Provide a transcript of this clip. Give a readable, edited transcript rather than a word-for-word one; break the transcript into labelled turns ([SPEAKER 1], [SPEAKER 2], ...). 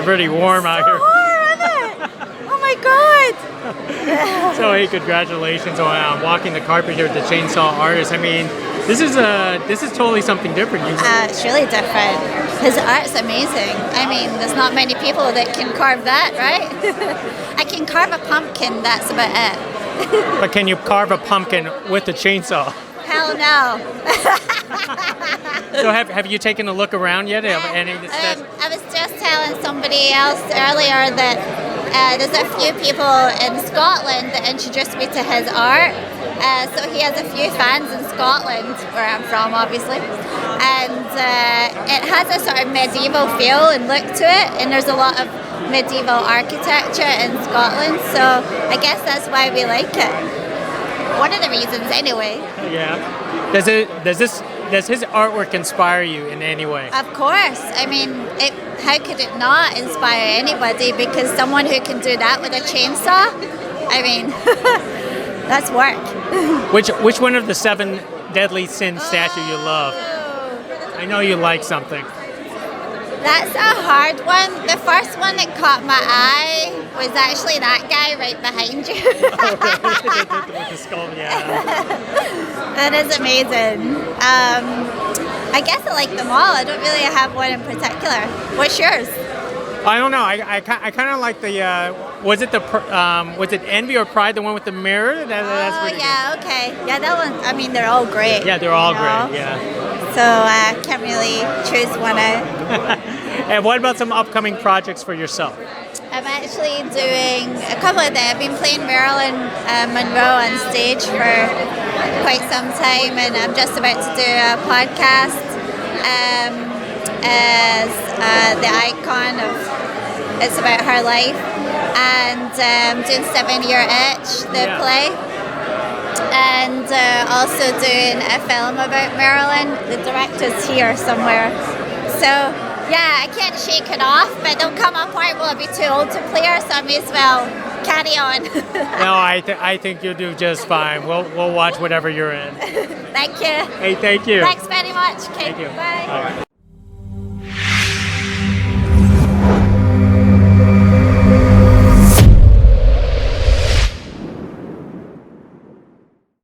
[SPEAKER 1] pretty warm out here.
[SPEAKER 2] Warm, isn't it? Oh my God!
[SPEAKER 1] So hey, congratulations on walking the carpet here at the Chainsaw Artist. I mean, this is totally something different.
[SPEAKER 2] It's really different. His art's amazing. I mean, there's not many people that can carve that, right? I can carve a pumpkin. That's about it.
[SPEAKER 1] But can you carve a pumpkin with a chainsaw?
[SPEAKER 2] Hell no.
[SPEAKER 1] So have you taken a look around yet?
[SPEAKER 2] I was just telling somebody else earlier that there's a few people in Scotland that introduced me to his art. So he has a few fans in Scotland, where I'm from, obviously. And it has a sort of medieval feel and look to it, and there's a lot of medieval architecture in Scotland, so I guess that's why we like it. One of the reasons, anyway.
[SPEAKER 1] Yeah. Does his artwork inspire you in any way?
[SPEAKER 2] Of course. I mean, how could it not inspire anybody? Because someone who can do that with a chainsaw, I mean, that's work.
[SPEAKER 1] Which one of the 7 deadly sins statue you love? I know you like something.
[SPEAKER 2] That's a hard one. The first one that caught my eye was actually that guy right behind you.
[SPEAKER 1] With the skull, yeah.
[SPEAKER 2] That is amazing. I guess I like them all. I don't really have one in particular. What's yours?
[SPEAKER 1] I don't know. I kind of like the was it Envy or Pride, the one with the mirror? That's pretty
[SPEAKER 2] yeah, okay. Yeah, that one. I mean, they're all great.
[SPEAKER 1] Yeah, they're all great. Yeah.
[SPEAKER 2] So I can't really choose one out.
[SPEAKER 1] And what about some upcoming projects for yourself?
[SPEAKER 2] I'm actually doing a couple of them. I've been playing Marilyn Monroe on stage for quite some time, and I'm just about to do a podcast as the icon of, it's about her life, and doing 7-Year Itch, the play, and also doing a film about Marilyn. The director's here somewhere. So yeah, I can't shake it off, but there'll come a point where I'll be too old to play her, so I may as well carry on.
[SPEAKER 1] No, I think you'll do just fine. We'll watch whatever you're in.
[SPEAKER 2] Thank you.
[SPEAKER 1] Hey, thank you.
[SPEAKER 2] Thanks very much. Okay,
[SPEAKER 1] Thank you.
[SPEAKER 2] Bye.
[SPEAKER 1] Bye.